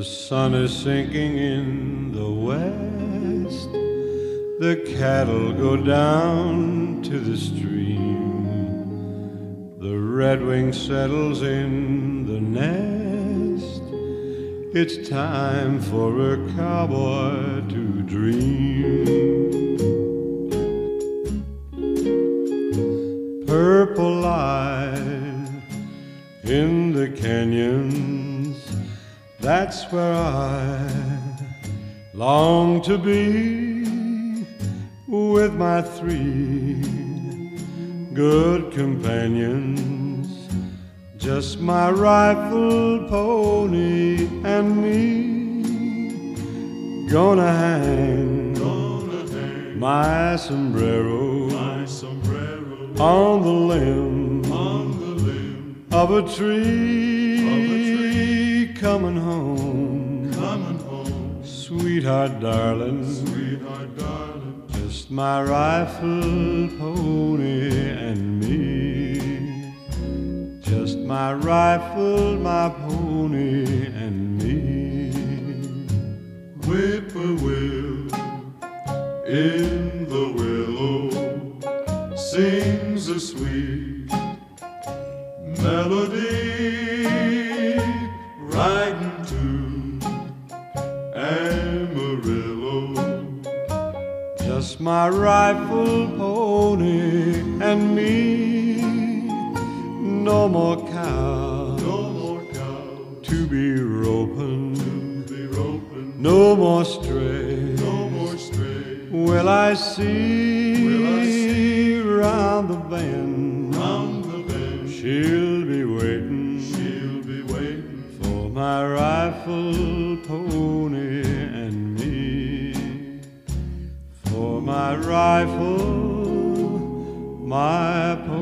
sun is sinking in the west. The cattle go down to the stream. The redwing settles in the nest. It's time for a cowboy to dream. Purple light in the canyons, that's where I long to be, with my three good companions, just my rifle, pony, and me. Gonna hang my sombrero on the limb of a tree. Coming home, sweetheart darling, just my rifle, pony, and me. Just my rifle, my pony, and me. Whippoorwill in the willow sings a sweet melody, riding to Amarillo. Just my rifle, pony, and me. No more cow to be roping, no more stray will I see round the bend. She'll be waiting for my rifle, pony, and me. For my rifle, my pony.